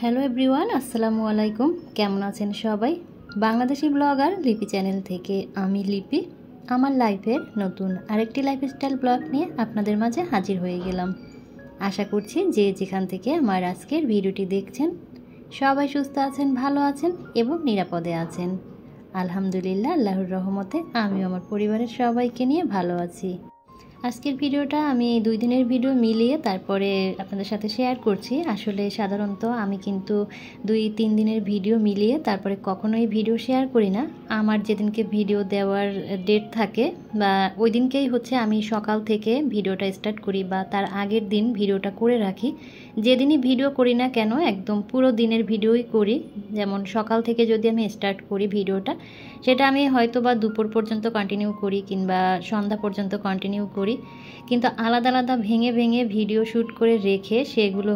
Hello everyone, আসসালামু আলাইকুম। কেমন আছেন সবাই? বাংলাদেশি ব্লগার লিপি চ্যানেল থেকে আমি লিপি আমার লাইফের নতুন আরেকটি লাইফস্টাইল ব্লগ নিয়ে আপনাদের মাঝে হাজির হয়ে গেলাম। আশা করছি যে যেখান থেকে আমার আজকের ভিডিওটি দেখছেন সবাই সুস্থ আছেন, ভালো আছেন এবং নিরাপদে আছেন। আলহামদুলিল্লাহ, আল্লাহর রহমতে আমিও আমার পরিবারের সবাইকে নিয়ে ভালো আছি। আজকের ভিডিওটা আমি 2 দিনের ভিডিও মিলিয়ে তারপরে আপনাদের সাথে শেয়ার করছি। আসলে সাধারণত আমি কিন্তু 2-3 দিনের ভিডিও মিলিয়ে তারপরে কখনোই ভিডিও শেয়ার করি না। আমার যেদিনকে ভিডিও দেওয়ার ডেট থাকে বা ওই দিনকেই আমি সকাল থেকে ভিডিওটা স্টার্ট করি বা তার আগের দিন ভিডিওটা করে রাখি। যেদিনই ভিডিও করি না কেন একদম পুরো দিনের ভিডিওই করি। যেমন সকাল থেকে যদি আমি স্টার্ট করি ভিডিওটা, সেটা আমি হয়তো বা দুপুর পর্যন্ত কন্টিনিউ করি কিংবা সন্ধ্যা পর্যন্ত কন্টিনিউ করি, কিন্তু আলাদা আলাদা ভেঙে ভেঙে ভিডিও শ্যুট করে রেখে সেগুলো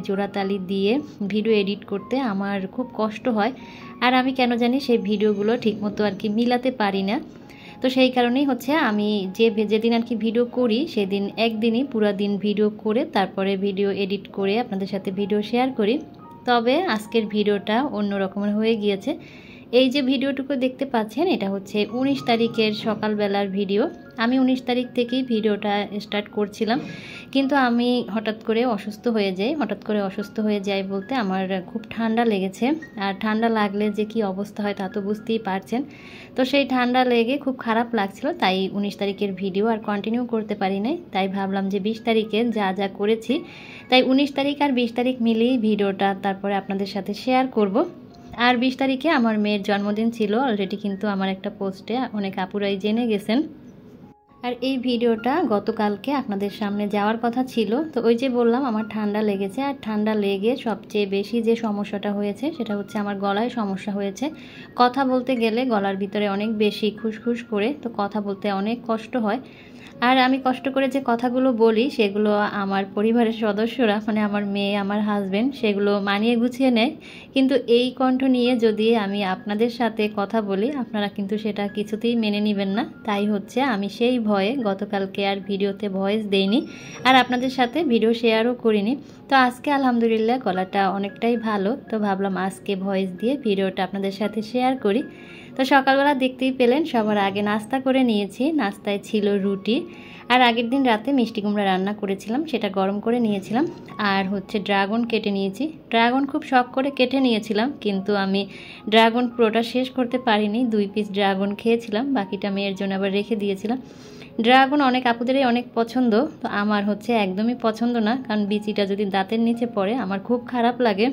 জোড়াতালি দিয়ে ভিডিও এডিট করতে আমার খুব কষ্ট হয়। আর আমি কেন জানি সেই ভিডিওগুলো ঠিকমতো মিলাতে পারি না। তো সেই কারণেই আমি যেদিন ভিডিও করি সেদিন একদিনই পুরো দিন ভিডিও করে তারপরে ভিডিও এডিট করে আপনাদের সাথে ভিডিও শেয়ার করি। তবে আজকের ভিডিওটা অন্য রকমের হয়ে গিয়েছে। এই যে ভিডিওটুকু দেখতে পাচ্ছেন এটা 19 তারিখের সকালবেলার ভিডিও। আমি 19 তারিখ থেকেই ভিডিওটা স্টার্ট করছিলাম, কিন্তু আমি হঠাৎ করে অসুস্থ হয়ে যাই বলতে আমার খুব ঠান্ডা লেগেছে। আর ঠান্ডা লাগলে যে কি অবস্থা হয় তা তো বুঝতেই পারছেন। তো সেই ঠান্ডা লেগে খুব খারাপ লাগছিল, তাই 19 তারিখের ভিডিও আর কন্টিনিউ করতে পারি নাই। তাই ভাবলাম যে 20 তারিখে যা যা করেছি, তাই 19 তারিখ আর 20 তারিখ মিলিয়ে ভিডিওটা তারপরে আপনাদের সাথে শেয়ার করব। আর 20 তারিখে আমার মেয়ের জন্মদিন ছিল। অলরেডি কিন্তু আমার একটা পোস্টে অনেক আপুরাই জেনে গেছেন। আর এই ভিডিওটা গতকালকে আপনাদের সামনে যাওয়ার কথা ছিল। তো ওই যে বললাম আমার ঠান্ডা লেগেছে, আর ঠান্ডা লেগে সবচেয়ে বেশি যে সমস্যাটা হয়েছে সেটা আমার গলায় সমস্যা হয়েছে। কথা বলতে গেলে গলার ভিতরে অনেক বেশি খুসখুস করে, তো কথা বলতে অনেক কষ্ট হয়। আর আমি কষ্ট করে যে কথাগুলো বলি সেগুলো আমার পরিবারের সদস্যরা আমার মেয়ে, আমার হাজবেন্ড সেগুলো মানিয়ে গুছিয়ে নেয়। কিন্তু এই কণ্ঠ নিয়ে যদি আমি আপনাদের সাথে কথা বলি আপনারা কিন্তু সেটা কিছুতেই মেনে নেবেন না। তাই আমি সেই ভয়ে গতকালকে আর ভিডিওতে ভয়েস দেইনি, আর আপনাদের সাথে ভিডিও শেয়ারও করিনি। তো আজকে আলহামদুলিল্লাহ গলাটা অনেকটাই ভালো, তো ভাবলাম আজকে ভয়েস দিয়ে ভিডিওটা আপনাদের সাথে শেয়ার করি। তো সকালবেলা দেখতেই পেলেন সবার আগে নাস্তা করে নিয়েছি। নাস্তায় ছিল রুটি, আর আগের দিন রাতে মিষ্টি কুমড়া রান্না করেছিলাম, সেটা গরম করে নিয়েছিলাম। আর ড্রাগন কেটে নিয়েছি। ড্রাগন খুব শখ করে কেটে নিয়েছিলাম, কিন্তু আমি ড্রাগন পুরোটা শেষ করতে পারিনি। 2 পিস ড্রাগন খেয়েছিলাম, বাকিটা মেয়ের জন্য আবার রেখে দিয়েছিলাম। ড্রাগন অনেক আপুদেরই অনেক পছন্দ, তো আমার একদমই পছন্দ না, কারণ বিচিটা যদি দাঁতের নিচে পড়ে আমার খুব খারাপ লাগে।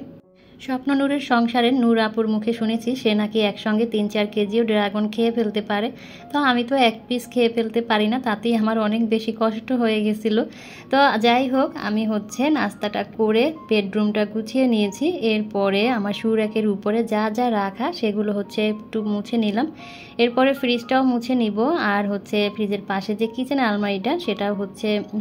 স্বপ্ন নূরের সংসারের নূর আপুর মুখে শুনেছি সে নাকি একসঙ্গে 3-4 কেজিও ড্রাগন খেয়ে ফেলতে পারে। তো আমি তো 1 পিস খেয়ে ফেলতে পারি না, তাতেই আমার অনেক বেশি কষ্ট হয়ে গেছিলো। তো যাই হোক, আমি নাস্তাটা করে বেডরুমটা গুছিয়ে নিয়েছি। এরপরে আমার শু র্যাকের উপরে যা যা রাখা সেগুলো একটু মুছে নিলাম। এরপরে ফ্রিজটাও মুছে নিব, আর ফ্রিজের পাশে যে কিচেন আলমারিটা সেটাও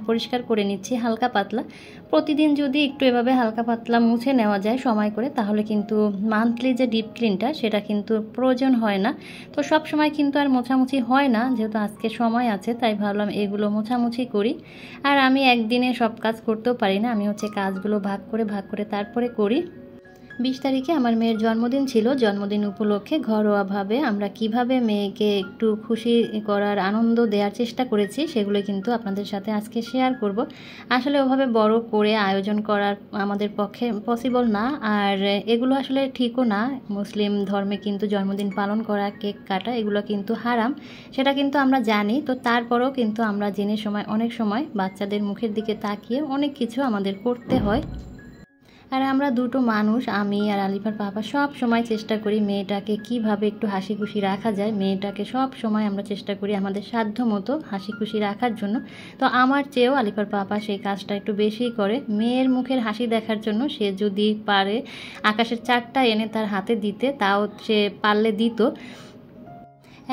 পরিষ্কার করে নিচ্ছি হালকা পাতলা। প্রতিদিন যদি একটু এভাবে হালকা পাতলা মুছে নেওয়া যায় সময় করে, তাহলে কিন্তু মান্থলি যে ডিপ ক্লিনটা সেটা কিন্তু প্রয়োজন হয় না। তো সব সময় কিন্তু আর মোছামুছি হয় না, যেহেতু আজকে সময় আছে তাই ভাবলাম এগুলো মোছামুছি করি। আর আমি একদিনে সব কাজ করতেও পারি না, আমি কাজগুলো ভাগ করে তারপরে করি। 20 তারিখে আমার মেয়ের জন্মদিন ছিল। জন্মদিন উপলক্ষে ঘরোয়াভাবে আমরা কিভাবে মেয়েকে একটু খুশি করার, আনন্দ দেওয়ার চেষ্টা করেছি সেগুলো কিন্তু আপনাদের সাথে আজকে শেয়ার করব। আসলে ওভাবে বড় করে আয়োজন করার আমাদের পক্ষে পসিবল না, আর এগুলো আসলে ঠিকও না। মুসলিম ধর্মে কিন্তু জন্মদিন পালন করা, কেক কাটা এগুলো কিন্তু হারাম, সেটা কিন্তু আমরা জানি। তো তারপরেও কিন্তু আমরা অনেক সময় বাচ্চাদের মুখের দিকে তাকিয়ে অনেক কিছু আমাদের করতে হয়। আর আমরা দুটো মানুষ, আমি আর আলিফার পাপা, সব সময় চেষ্টা করি মেয়েটাকে কিভাবে একটু হাসি খুশি রাখা যায়। মেয়েটাকে সব সময় আমরা চেষ্টা করি আমাদের সাধ্য মতো হাসি খুশি রাখার জন্য। তো আমার চেয়েও আলিফার পাপা সেই কাজটা একটু বেশিই করে। মেয়ের মুখের হাসি দেখার জন্য সে যদি পারে আকাশের চাঁদটা এনে তার হাতে দিতে, তাও সে পারলে দিত।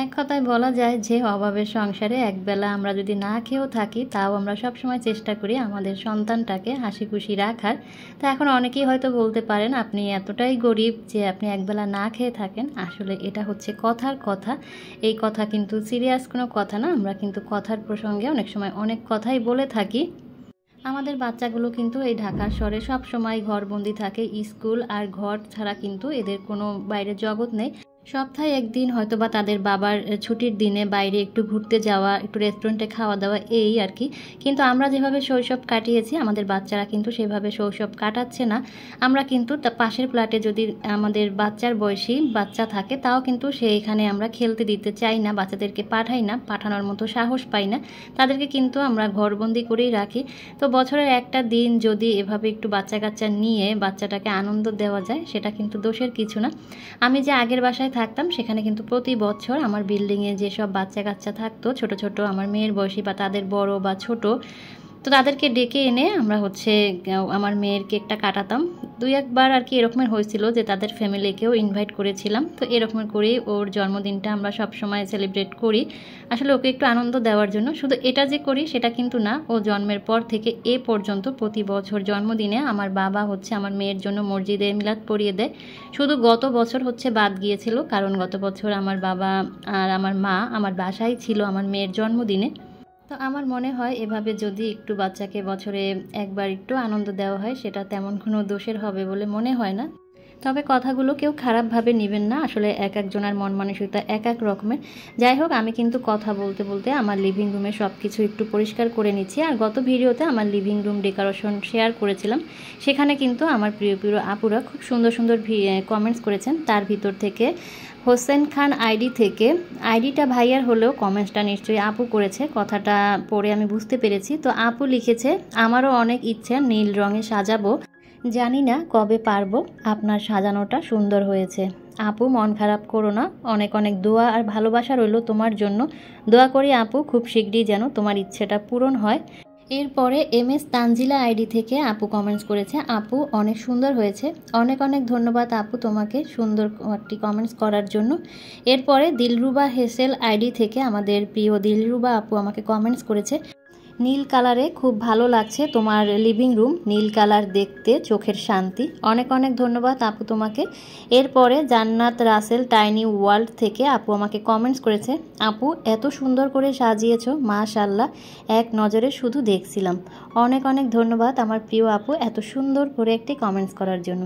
এক কথায় বলা যায় যে অভাবের সংসারে একবেলা আমরা যদি না খেয়েও থাকি, তাও আমরা সবসময় চেষ্টা করি আমাদের সন্তানটাকে হাসি খুশি রাখার। তা এখন অনেকেই হয়তো বলতে পারেন আপনি এতটাই গরিব যে আপনি একবেলা না খেয়ে থাকেন। আসলে এটা কথার কথা। এই কথা কিন্তু সিরিয়াস কোনো কথা না, আমরা কিন্তু কথার প্রসঙ্গে অনেক সময় অনেক কথাই বলে থাকি। আমাদের বাচ্চাগুলো কিন্তু এই ঢাকার শহরে সব সময় ঘরবন্দি থাকে, স্কুল আর ঘর ছাড়া কিন্তু এদের কোনো বাইরের জগৎ নেই। সপ্তাহে একদিন হয়তো বা তাদের বাবার ছুটির দিনে বাইরে একটু ঘুরতে যাওয়া, একটু রেস্টুরেন্টে খাওয়া দাওয়া, এই আর কি। কিন্তু আমরা যেভাবে শৈশব কাটিয়েছি আমাদের বাচ্চারা কিন্তু সেভাবে শৈশব কাটাচ্ছে না। আমরা কিন্তু পাশের ফ্ল্যাটে যদি আমাদের বাচ্চার বয়সী বাচ্চা থাকে তাও কিন্তু সেইখানে আমরা খেলতে দিতে চাই না, বাচ্চাদেরকে পাঠাই না, পাঠানোর মতো সাহস পাই না। তাদেরকে কিন্তু আমরা ঘরবন্দি করেই রাখি। তো বছরের একটা দিন যদি এভাবে একটু বাচ্চা কাচ্চা নিয়ে বাচ্চাটাকে আনন্দ দেওয়া যায় সেটা কিন্তু দোষের কিছু না। আমি যে আগের বাসায় থাকতাম সেখানে কিন্তু প্রতি বছর আমার বিল্ডিংয়ে যেসব বাচ্চা কাচ্চা থাকতো ছোট ছোট, আমার মেয়ের বয়সী বা তাদের বড় বা ছোট, তো তাদেরকে ডেকে এনে আমরা আমার মেয়ের কেকটা কাটাতাম। দুই একবার আর কি এরকমের হয়েছিল যে তাদের ফ্যামিলিকেও ইনভাইট করেছিলাম। তো এরকমের করেই ওর জন্মদিনটা আমরা সব সময় সেলিব্রেট করি, আসলে ওকে একটু আনন্দ দেওয়ার জন্য। শুধু এটা যে করি সেটা কিন্তু না, ও জন্মের পর থেকে এ পর্যন্ত প্রতি বছর জন্মদিনে আমার বাবা আমার মেয়ের জন্য মসজিদে মিলাদ পড়িয়ে দেয়। শুধু গত বছর বাদ গিয়েছিল, কারণ গত বছর আমার বাবা আর আমার মা আমার বাসায় ছিল আমার মেয়ের জন্মদিনে। তো আমার মনে হয় এভাবে যদি একটু বাচ্চাকে বছরে একবার একটু আনন্দ দেওয়া হয় সেটা তেমন কোনো দোষের হবে বলে মনে হয় না। তবে কথাগুলো কেউ খারাপভাবে নেবেন না, আসলে এক একজনের মন মানসিকতা এক এক রকমের। যাই হোক, আমি কিন্তু কথা বলতে বলতে আমার লিভিং রুমে সব কিছু একটু পরিষ্কার করে নিচ্ছি। আর গত ভিডিওতে আমার লিভিং রুম ডেকোরেশন শেয়ার করেছিলাম, সেখানে কিন্তু আমার প্রিয় প্রিয় আপুরা খুব সুন্দর সুন্দর কমেন্টস করেছেন। তার ভিতর থেকে হোসেন খান আইডি থেকে, আইডিটা ভাইয়ার হলেও কমেন্টসটা নিশ্চয়ই আপু করেছে, কথাটা পড়ে আমি বুঝতে পেরেছি। তো আপু লিখেছে, আমারও অনেক ইচ্ছে নীল রঙে সাজাবো, জানি না কবে পারবো, আপনার সাজানোটা সুন্দর হয়েছে। আপু মন খারাপ করো না, অনেক অনেক দোয়া আর ভালোবাসা রইল তোমার জন্য। দোয়া করি আপু খুব শীঘ্রই যেন তোমার ইচ্ছেটা পূরণ হয়। এরপরে MS তানজিলা আইডি থেকে আপু কমেন্টস করেছে, আপু অনেক সুন্দর হয়েছে। অনেক অনেক ধন্যবাদ আপু তোমাকে সুন্দর একটি কমেন্টস করার জন্য। এরপরে দিলরুবা হেসেল আইডি থেকে আমাদের প্রিয় দিলরুবা আপু আমাকে কমেন্টস করেছে, নীল কালারে খুব ভালো লাগছে তোমার লিভিং রুম, নীল কালার দেখতে চোখের শান্তি। অনেক অনেক ধন্যবাদ আপু তোমাকে। এরপরে জান্নাত রাসেল টাইনি ওয়ার্ল্ড থেকে আপু আমাকে কমেন্টস করেছে, আপু এত সুন্দর করে সাজিয়েছো, মাশাআল্লাহ, এক নজরে শুধু দেখছিলাম। অনেক অনেক ধন্যবাদ আমার প্রিয় আপু এত সুন্দর করে একটি কমেন্টস করার জন্য।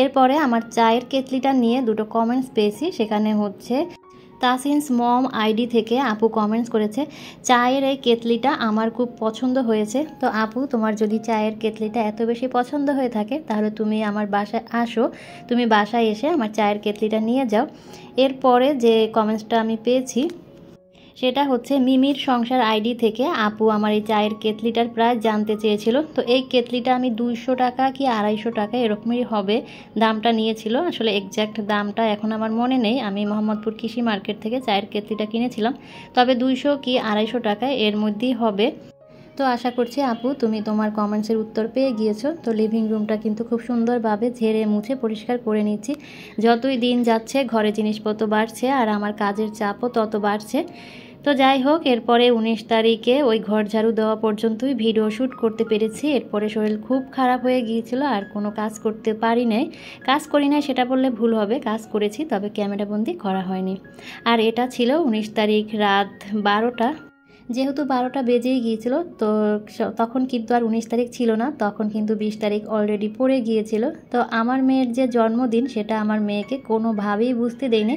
এরপরে আমার চায়ের কেটলিটা নিয়ে দুটো কমেন্টস পেয়েছি, সেখানে তাসিনস মম আইডি থেকে আপু কমেন্টস করেছে, চায়ের এই কেটলিটা আমার খুব পছন্দ হয়েছে। তো আপু তোমার যদি চায়ের কেটলিটা এত বেশি পছন্দ হয়ে থাকে তাহলে তুমি আমার বাসায় আসো, তুমি বাসায় এসে আমার চায়ের কেটলিটা নিয়ে যাও। এরপরে যে কমেন্টসটা আমি পেয়েছি সেটা মিমির সংসার আইডি থেকে, আপু আমার এই চায়ের কেটলিটার প্রাইস জানতে চেয়েছিল। তো এই কেটলিটা আমি 200 টাকা কি 250 টাকা এরকমই হবে দামটা নিয়েছিল, আসলে এক্স্যাক্ট দামটা এখন আমার মনে নেই। আমি মোহাম্মদপুর কৃষি মার্কেট থেকে চায়ের কেটলিটা কিনেছিলাম, তবে 200 কি 250 টাকা এর মধ্যেই হবে। তো আশা করছি আপু তুমি তোমার কমেন্টসের উত্তর পেয়ে গিয়েছো। তো লিভিং রুমটা কিন্তু খুব সুন্দরভাবে ঝেড়ে মুছে পরিষ্কার করে নিচ্ছি। যতই দিন যাচ্ছে ঘরে জিনিসপত্র বাড়ছে আর আমার কাজের চাপও তত বাড়ছে। তো যাই হোক, এরপরে 19 তারিখে ওই ঘর ঝাড়ু দেওয়া পর্যন্তই ভিডিও শ্যুট করতে পেরেছি। এরপরে শরীর খুব খারাপ হয়ে গিয়েছিল আর কোনো কাজ করতে পারি নাই। কাজ করি নাই সেটা বললে ভুল হবে, কাজ করেছি তবে ক্যামেরাবন্দি করা হয়নি। আর এটা ছিল 19 তারিখ রাত 12টা, যেহেতু 12টা বেজেই গিয়েছিল। তো তখন কিন্তু আর 19 তারিখ ছিল না, তখন কিন্তু 20 তারিখ অলরেডি পড়ে গিয়েছিল। তো আমার মেয়ের যে জন্মদিন সেটা আমার মেয়েকে কোনোভাবেই বুঝতে দেয়নি।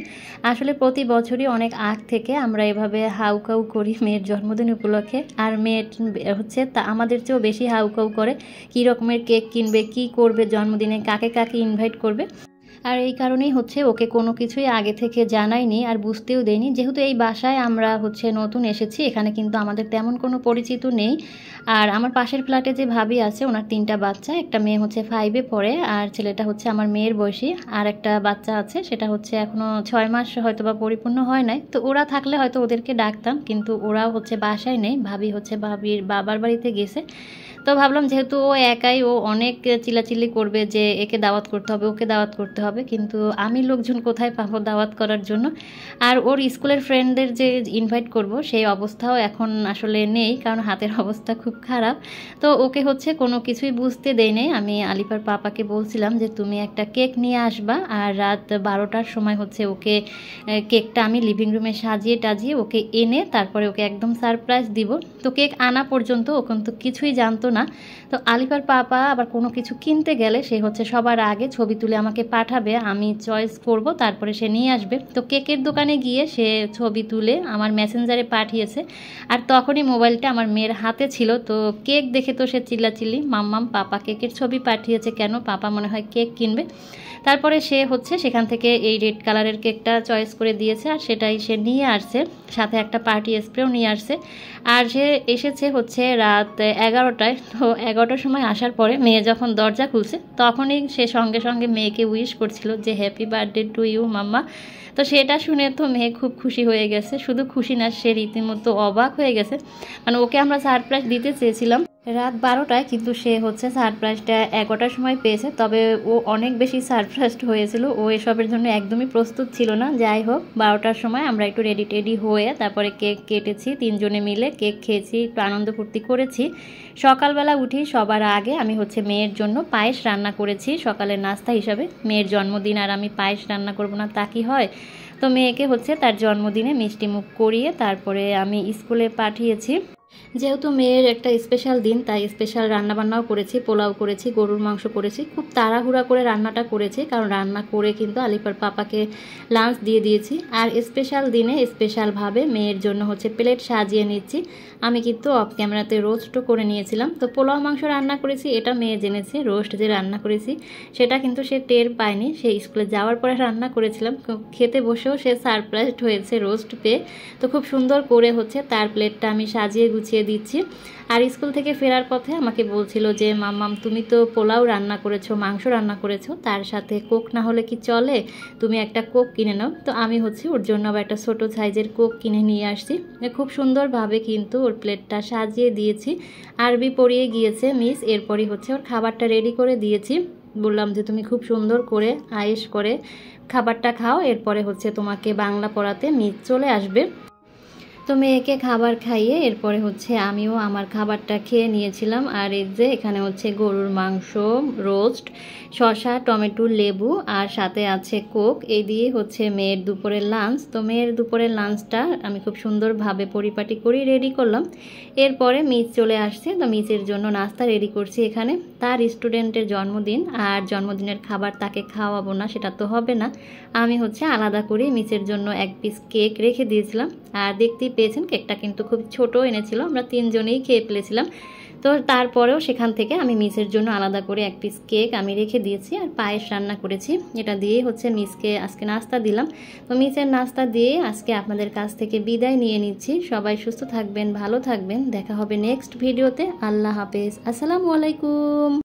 আসলে প্রতি বছরই অনেক আগ থেকে আমরা এভাবে হাউকাউ করি মেয়ের জন্মদিন উপলক্ষে, আর মেয়ে তা আমাদের চেয়েও বেশি হাউকাউ করে কী রকমের কেক কিনবে, কি করবে জন্মদিনে, কাকে কাকে ইনভাইট করবে। আর এই কারণেই ওকে কোনো কিছুই আগে থেকে জানাইনি আর বুঝতেও দেয়নি। যেহেতু এই বাসায় আমরা নতুন এসেছি, এখানে কিন্তু আমাদের তেমন কোনো পরিচিত নেই। আর আমার পাশের ফ্ল্যাটে যে ভাবি আছে ওনার 3টা বাচ্চা, একটা মেয়ে 5-এ পড়ে আর ছেলেটা আমার মেয়ের বয়সী, আর একটা বাচ্চা আছে সেটা এখনও 6 মাস হয়তো বা পরিপূর্ণ হয় নাই। তো ওরা থাকলে হয়তো ওদেরকে ডাকতাম, কিন্তু ওরাও বাসায় নেই, ভাবি ভাবির বাবার বাড়িতে গেছে। তো ভাবলাম যেহেতু ও একাই, ও অনেক চিল্লাচিল্লি করবে যে একে দাওয়াত করতে হবে, ওকে দাওয়াত করতে হবে, হবে, কিন্তু আমি লোকজন কোথায় পাবো দাওয়াত করার জন্য। আর ওর স্কুলের ফ্রেন্ডদের যে ইনভাইট করব সেই অবস্থাও এখন আসলে নেই, কারণ হাতের অবস্থা খুব খারাপ। তো ওকে হচ্ছে কোনো কিছুই বুঝতে দেই নেই। আমি আলিফার পাপাকে বলছিলাম যে তুমি একটা কেক নিয়ে আসবা, আর রাত 12টার সময় হচ্ছে ওকে কেকটা আমি লিভিং রুমে সাজিয়ে টাজিয়ে ওকে এনে তারপরে ওকে একদম সারপ্রাইজ দিব। তো কেক আনা পর্যন্ত ও কিন্তু কিছুই জানতো না। তো আলিফার পাপা আবার কোনো কিছু কিনতে গেলে সে হচ্ছে সবার আগে ছবি তুলে আমাকে পাঠাবে, আমি চয়েস করব, তারপরে সে নিয়ে আসবে। তো কেকের দোকানে গিয়ে সে ছবি তুলে আমার মেসেঞ্জারে পাঠিয়েছে, আর তখনই মোবাইলটা আমার মেয়ের হাতে ছিল। তো কেক দেখে তো সে চিল্লাচিল্লি, মাম্মাম পাপা কেকের ছবি পাঠিয়েছে কেন, পাপা মনে হয় কেক কিনবে। তারপরে সে হচ্ছে সেখান থেকে এই রেড কালারের কেকটা চয়েস করে দিয়েছে, আর সেটাই সে নিয়ে আসছে, সাথে একটা পার্টি স্প্রেও নিয়ে আসছে। আর সে এসেছে হচ্ছে রাত 11টায়। তো 11টার সময় আসার পরে মেয়ে যখন দরজা খুলছে তখনই সে সঙ্গে সঙ্গে মেয়েকে উইশ করছিল যে হ্যাপি বার্থডে টু ইউ মাম্মা। তো সেটা শুনে তো মেয়ে খুব খুশি হয়ে গেছে, শুধু খুশি না, সে রীতিমতো অবাক হয়ে গেছে। মানে ওকে আমরা সারপ্রাইজ দিতে চেয়েছিলাম রাত 12টায়, কিন্তু সে হচ্ছে সারপ্রাইজটা 11টার সময় পেয়েছে। তবে ও অনেক বেশি সারপ্রাইজড হয়েছিল, ও এসবের জন্য একদমই প্রস্তুত ছিল না। যাই হোক, 12টার সময় আমরা একটু রেডি টেডি হয়ে তারপরে কেক কেটেছি, 3 জনে মিলে কেক খেয়েছি, একটু আনন্দ ফুর্তি করেছি। সকালবেলা উঠি সবার আগে আমি হচ্ছে মেয়ের জন্য পায়েস রান্না করেছি সকালের নাস্তা হিসাবে। মেয়ের জন্মদিন আর আমি পায়েস রান্না করব না তা কি হয়। তো মেয়েকে হচ্ছে তার জন্মদিনে মিষ্টি মুখ করিয়ে তারপরে আমি স্কুলে পাঠিয়েছি। যেহেতু মেয়ের একটা স্পেশাল দিন, তাই স্পেশাল রান্নাবান্নাও করেছি, পোলাও করেছি, গরুর মাংস করেছি। খুব তাড়াহুড়া করে রান্নাটা করেছি, কারণ রান্না করে কিন্তু আলিফার পাপাকে লাঞ্চ দিয়ে দিয়েছি। আর স্পেশাল দিনে স্পেশালভাবে মেয়ের জন্য হচ্ছে প্লেট সাজিয়ে নিচ্ছি। আমি কিন্তু অফ ক্যামেরাতে রোস্টও করে নিয়েছিলাম। তো পোলাও মাংস রান্না করেছি, এটা মেয়ে জেনেছে। রোস্ট যে রান্না করেছি সেটা কিন্তু সে টের পায়নি, সে স্কুলে যাওয়ার পরে রান্না করেছিলাম। খেতে বসেও সে সারপ্রাইজড হয়েছে রোস্ট পেয়ে। তো খুব সুন্দর করে হচ্ছে তার প্লেটটা আমি সাজিয়ে গুছিয়ে দিচ্ছি। আর স্কুল থেকে ফেরার পথে আমাকে বলছিল যে মাম্মাম তুমি তো পোলাও রান্না করেছো, মাংস রান্না করেছো, তার সাথে কোক না হলে কি চলে, তুমি একটা কোক কিনে নাও। তো আমি হচ্ছে ওর জন্য আবার একটা ছোটো সাইজের কোক কিনে নিয়ে আসছি। খুব সুন্দরভাবে কিন্তু ওর প্লেটটা সাজিয়ে দিয়েছি। আরবি পড়িয়ে গিয়েছে মিস, এরপরই হচ্ছে ওর খাবারটা রেডি করে দিয়েছি। বললাম যে তুমি খুব সুন্দর করে আয়েশ করে খাবারটা খাও, এরপরে হচ্ছে তোমাকে বাংলা পড়াতে মিস চলে আসবে। তো মেয়েকে খাবার খাইয়ে এরপরে হচ্ছে আমিও আমার খাবারটা খেয়ে নিয়েছিলাম। আর এই যে এখানে হচ্ছে গরুর মাংস, রোস্ট, শসা, টমেটো, লেবু আর সাথে আছে কোক, এই দিয়ে হচ্ছে মেয়ের দুপুরের লাঞ্চ। তো মেয়ের দুপুরের লাঞ্চটা আমি খুব সুন্দরভাবে পরিপাটি করে রেডি করলাম। এরপরে মিস চলে আসছে, তো মিসের জন্য নাস্তা রেডি করছি এখানে। তার স্টুডেন্টের জন্মদিন, আর জন্মদিনের খাবার তাকে খাওয়াবো না সেটা তো হবে না। আমি হচ্ছে আলাদা করে মিসের জন্য 1 পিস কেক রেখে দিয়েছিলাম। আর দেখতেই পেয়েছেন কেকটা কিন্তু খুব ছোট এনেছিল, আমরা 3 জনেই খেয়ে ফেলেছিলাম। তো তারপরেও সেখান থেকে আমি মিসের জন্য আলাদা করে 1 পিস কেক আমি রেখে দিয়েছি, আর পায়েস রান্না করেছি। এটা দিয়ে হচ্ছে মিসকে আজকে নাস্তা দিলাম। তো মিসের নাস্তা দিয়ে আজকে আপনাদের কাছ থেকে বিদায় নিয়ে নিচ্ছি। সবাই সুস্থ থাকবেন, ভালো থাকবেন, দেখা হবে নেক্সট ভিডিওতে। আল্লাহ হাফেজ, আসসালামু আলাইকুম।